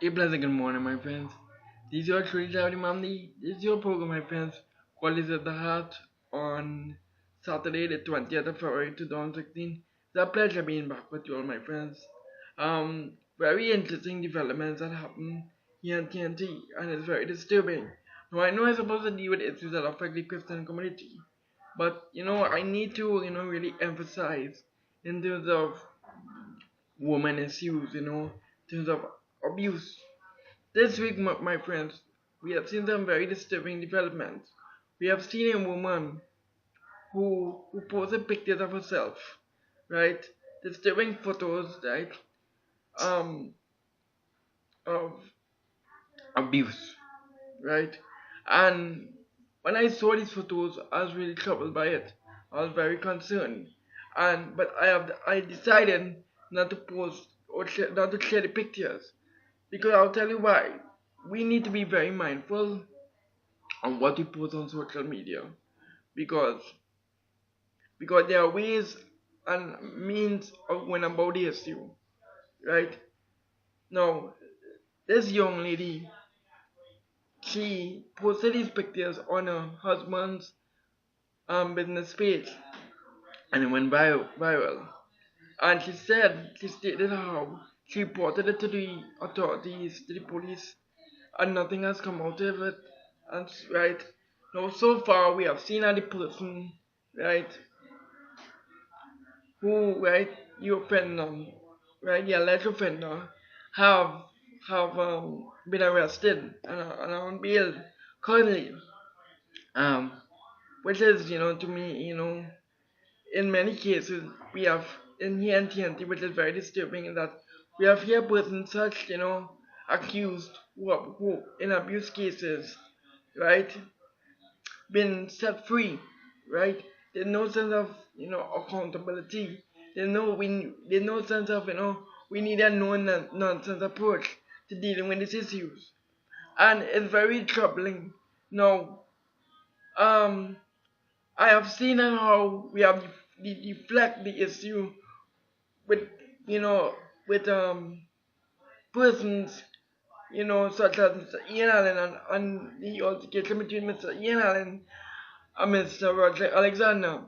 A pleasant good morning, my friends. This is your Trudy Charity Mamdi. This is your program, my friends. Qualities at the Heart on Saturday, the 20th of February 2016. It's a pleasure being back with you all, my friends. Very interesting developments that happen here in TNT, and it's very disturbing. Now, I know I'm supposed to deal with issues that affect the Christian community, but I need to, really emphasize in terms of woman issues, in terms of abuse. This week, my friends, we have seen some very disturbing developments. We have seen a woman who posted pictures of herself, right? Disturbing photos, right? Um, of abuse, right? And when I saw these photos, I was really troubled by it. I was very concerned, and but I decided not to post or not to share the pictures because I'll tell you why. We need to be very mindful on what we post on social media because there are ways and means of going about the issue, right? Now, this young lady, she posted these pictures on her husband's business page, and it went viral. And she stated how she reported it to the authorities, to the police, and nothing has come out of it. And right now, so far we have seen that the person, right, who right the offender, right the alleged offender, have been arrested and are on bail currently. Um, which is to me in many cases we have in here in TNT, which is very disturbing, is that we have here persons such accused who in abuse cases, right, been set free, right? There's no sense of accountability. There's no sense of we need a no nonsense approach to dealing with these issues, and it's very troubling. Now, um, I have seen how we have deflect the issue with you know with persons such as Mr. Ian Allen and the altercation between Mr. Ian Allen and Mr. Roger Alexander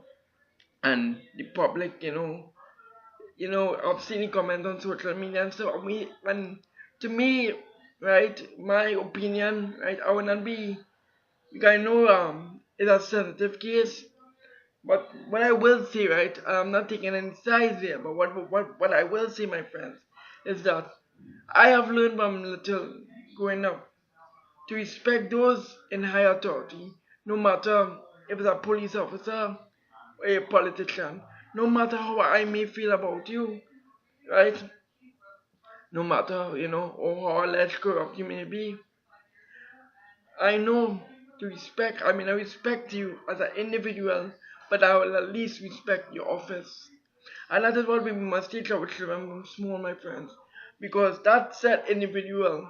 and the public. I've seen the comments on social media and stuff. And to me, right, my opinion, right, I would not be. I know it's a sensitive case, but what I will say, right, I'm not taking any sides here, but what I will say, my friends, is that I have learned from little growing up to respect those in high authority, no matter if it's a police officer or a politician, no matter how I may feel about you, right? No matter, or how alleged corrupt you may be, I know to respect, I respect you as an individual, but I will at least respect your office. And that is what we must teach our children from small, my friends. Because that said individual,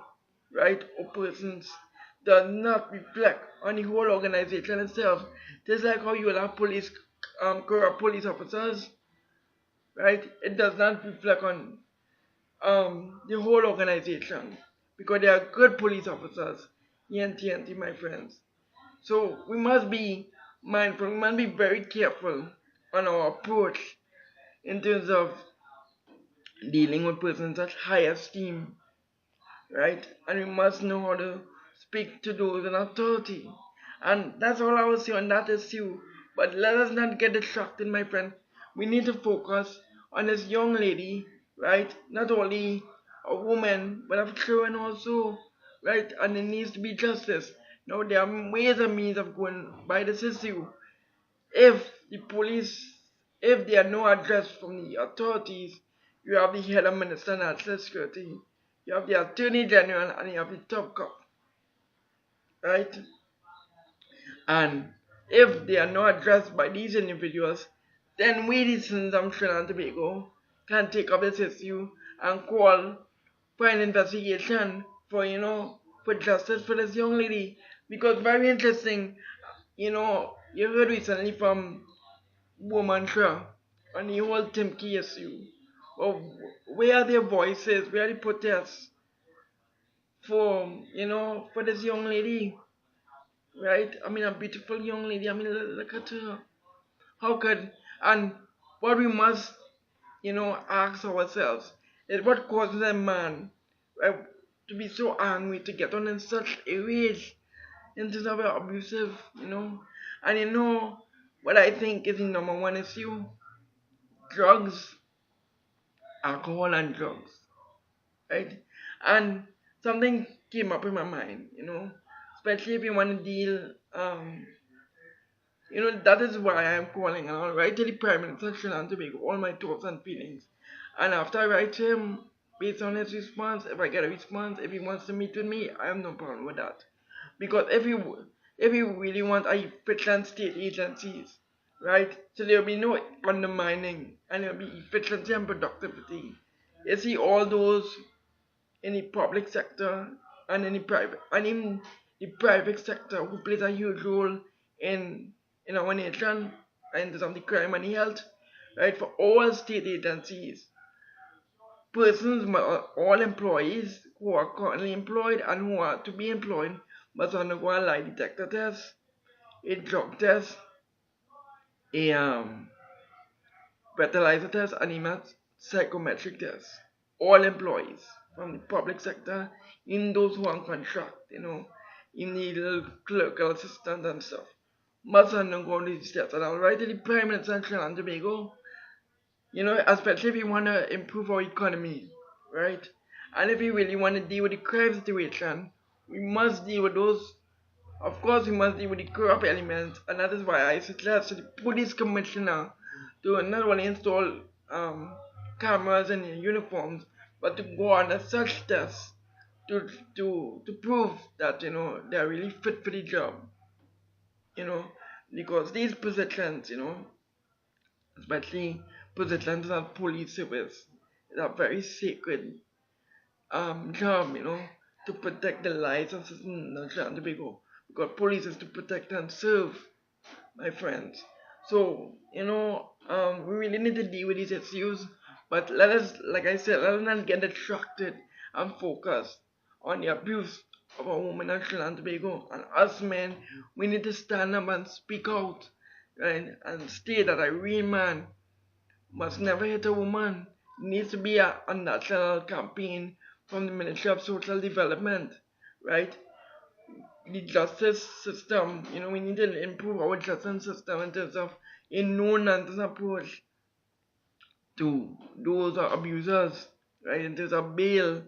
right, or persons, does not reflect on the whole organization itself. Just like how you will have corrupt police officers, right? It does not reflect on the whole organization. Because there are good police officers, ENTNT, my friends. So we must be mindful, we must be very careful on our approach in terms of dealing with persons at high esteem, right? And we must know how to speak to those in authority. And that's all I will say on that issue. But let us not get distracted, my friend. We need to focus on this young lady, right? Not only a woman, but of children also, right? And there needs to be justice. Now, there are ways and means of going by this issue. If the police, if there are no address from the authorities, you have the head of Minister of National Security, you have the Attorney General, and you have the top cop, right? And if they are not addressed by these individuals, then we, the citizens of Trinidad and Tobago, can take up this issue and call for an investigation for justice for this young lady. Because very interesting, you heard recently from Womantra on the whole Timki issue. Well, where are their voices? Where are the protests? for this young lady, right? I mean, a beautiful young lady. I mean, look at her. How could, and what we must, ask ourselves is what causes a man, uh, to be so angry, to get on in such a rage, into something abusive, And what I think is the number one issue: drugs, alcohol, and drugs, right? And something came up in my mind, especially if you want to deal, that is why I'm calling, and I'll write to the Prime Minister of Trinidad and Tobago all my thoughts and feelings. And after I write to him, based on his response, if I get a response, if he wants to meet with me, I have no problem with that. Because if you really want a efficient state agencies, right? So there'll be no undermining, and there'll be efficiency and productivity. You see all those in the public sector and in the private, and in the private sector, who plays a huge role in in our nation in terms of the crime and the health, right? For all state agencies, all employees who are currently employed and who are to be employed must undergo a lie detector test, a drug test, a breathalyzer test, and a psychometric test. All employees from the public sector, in those who are on contract, in the little clerical assistant and stuff, must undergo these tests. And I'll write to the Prime Minister of Trinidad and Tobago, especially if you want to improve our economy, right? And if you really want to deal with the crime situation, we must deal with those. Of course, we must deal with the corrupt elements, and that is why I suggest to the police commissioner to not only install cameras in their uniforms, but to go on a search test to to prove that they are really fit for the job. You know, because these positions, especially positions of police service, is a very sacred job, to protect the lives of citizens of Trinidad and Tobago. Because police is to protect and serve, my friends. So, we really need to deal with these issues, but let us, like I said, let us not get distracted and focus on the abuse of a woman in Trinidad and Tobago. And us men, we need to stand up and speak out, right? And state that a real man must never hit a woman. It needs to be a national campaign from the Ministry of Social Development, right? The justice system, we need to improve our justice system in terms of a no nonsense approach to those abusers, right? In terms of bail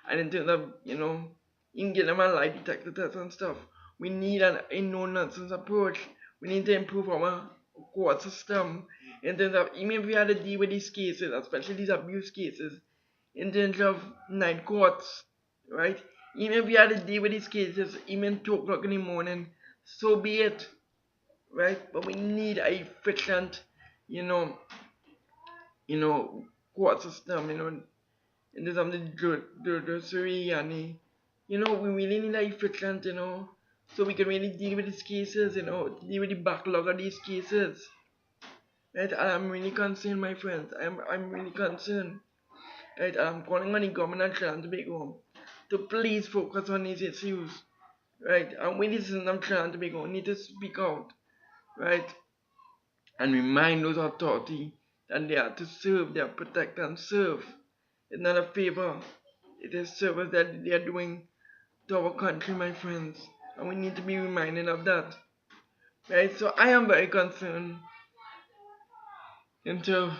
and in terms of, in get them a lie detector test and stuff. We need a no nonsense approach. We need to improve our court system in terms of, even if we had to deal with these cases, especially these abuse cases, in terms of night courts, right? Even if we had to deal with these cases, even 2 o'clock in the morning, so be it, right? But we need a efficient, you know, court system, in terms of the judiciary and we really need a efficient, so we can really deal with these cases, deal with the backlog of these cases, right? And I'm really concerned, my friends. I'm really concerned. Right, I'm calling on the government of Trinidad and Tobago to please focus on these issues, right? And we, the citizens of Trinidad and Tobago, need to speak out, right? And remind those authorities that they are to serve, they are protect and serve. It's not a favor, it is service that they are doing to our country, my friends. And we need to be reminded of that, right? So I am very concerned into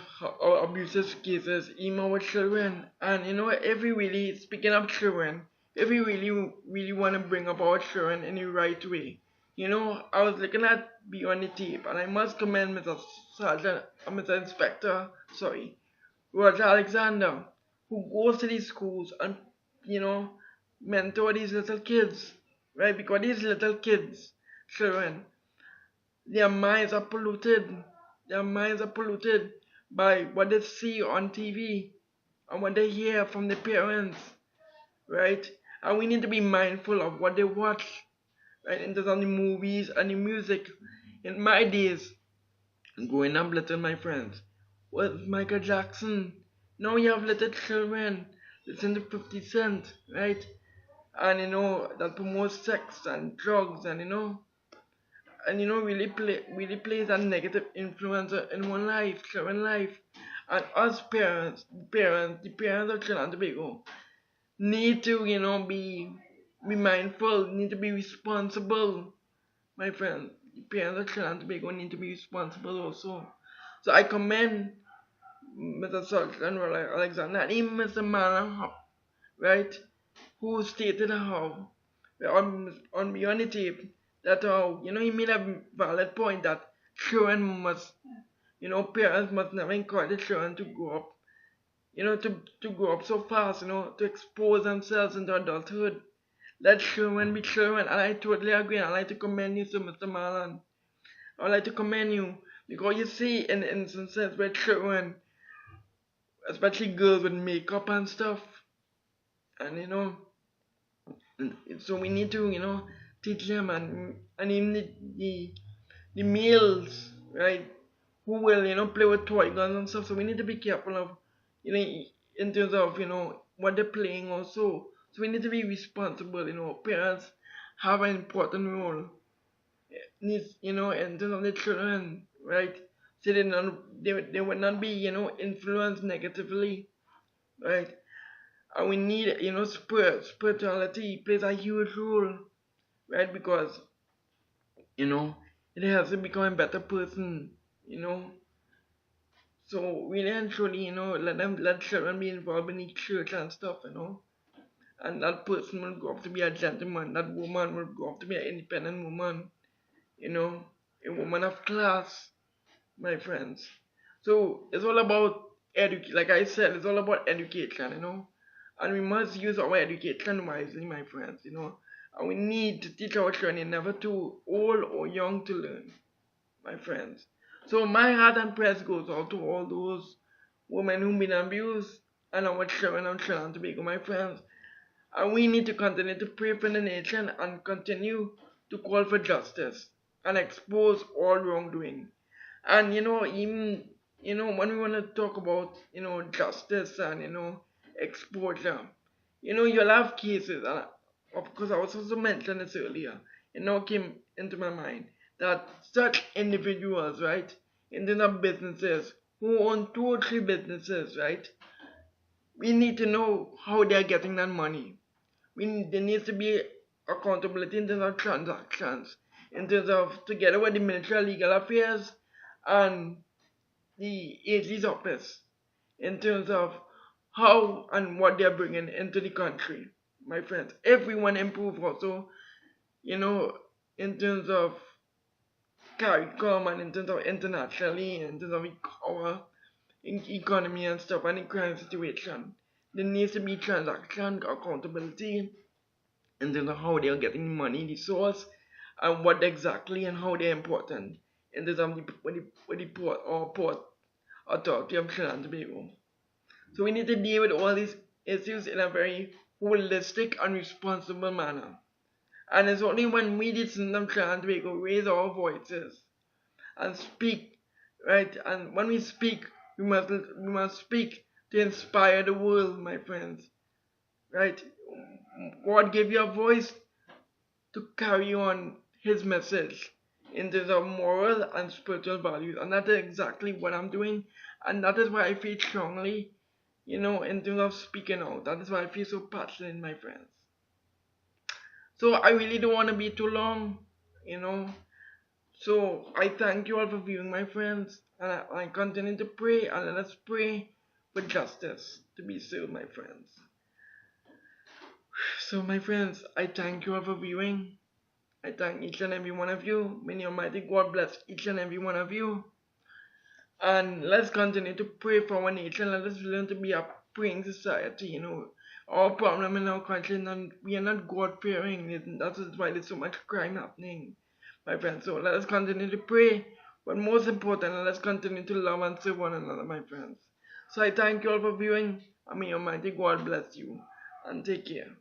abusive cases, even with children. And if we really, speaking of children, if we really want to bring up our children in the right way, I was looking at Beyond the Tape, and I must commend Mr. Sergeant, Mr. Inspector, sorry, Roger Alexander, who goes to these schools and, mentor these little kids, right? Because these little kids, children, their minds are polluted. Their minds are polluted by what they see on TV and what they hear from their parents, right? And we need to be mindful of what they watch, right? In terms of the movies and the music. In my days, growing up little, my friends, was Michael Jackson. Now you have little children listen to 50 Cent, right? and that promotes sex and drugs, and really plays a negative influence in one life, children's life. And us the parents of Trinidad and Tobago need to, be mindful, need to be responsible, my friend. The parents of Trinidad and Tobago need to be responsible also. So I commend Mr. Sultan Alexander and even Mr. Malam, right, who stated how on Beyond the Tape that he made a valid point that children must, parents must never encourage the children to grow up, to grow up so fast, to expose themselves into adulthood. Let children be children, and I totally agree. I'd like to commend you, so Mr. Marlon. I'd like to commend you because you see in instances where children, especially girls, with makeup and stuff, and so we need to, teach them, and even the males, right, who will, play with toy guns and stuff. So we need to be careful of, in terms of, what they're playing also. So we need to be responsible, parents have an important role, needs, in terms of the children, right? So they would not be, influenced negatively, right? And we need, spirituality plays a huge role, right? Because, you know, it helps them become a better person, you know. So really and truly, let children be involved in the church and stuff, And that person will grow up to be a gentleman. That woman will grow up to be an independent woman, a woman of class, my friends. So it's all about like I said, it's all about education, And we must use our education wisely, my friends, And we need to teach our children never too old or young to learn, my friends. So my heart and prayers goes out to all those women who've been abused and our children and children to be my friends. And we need to continue to pray for the nation and continue to call for justice and expose all wrongdoing. And even when we want to talk about justice and exposure, you'll have cases, and of course I was also mentioned this earlier. It now came into my mind that such individuals, right, in terms of businesses who own 2 or 3 businesses, right, we need to know how they're getting that money. There needs to be accountability in terms of transactions, in terms of together with the Ministry of Legal Affairs and the AG's office, in terms of how and what they're bringing into the country, my friends. Everyone improve also, in terms of CARICOM and in terms of internationally, in terms of our economy and stuff and the crime situation. There needs to be transaction accountability in terms of how they are getting money, the source, and what exactly and how they're important in terms of the port authority of Trinidad and Tobago. So we need to deal with all these issues in a very holistic and responsible manner. And it's only when we citizens of Trinidad and Tobago raise our voices and speak, right? And when we speak, we must speak to inspire the world, my friends, right? God gave you a voice to carry on His message in terms of moral and spiritual values, and that is exactly what I'm doing, and that is why I feel strongly, in terms of speaking out. That is why I feel so passionate, my friends. So I really don't want to be too long, you know. So I thank you all for viewing, my friends, and I continue to pray, and let us pray for justice to be served, my friends. So my friends, I thank you all for viewing. I thank each and every one of you. May the Almighty God bless each and every one of you. And let's continue to pray for our nation. Let us learn to be a praying society, Our problem in our country is we are not God fearing. That's why there's so much crime happening, my friends. So let us continue to pray. But most important, let us continue to love and serve one another, my friends. So I thank you all for viewing. And may Almighty God bless you. And take care.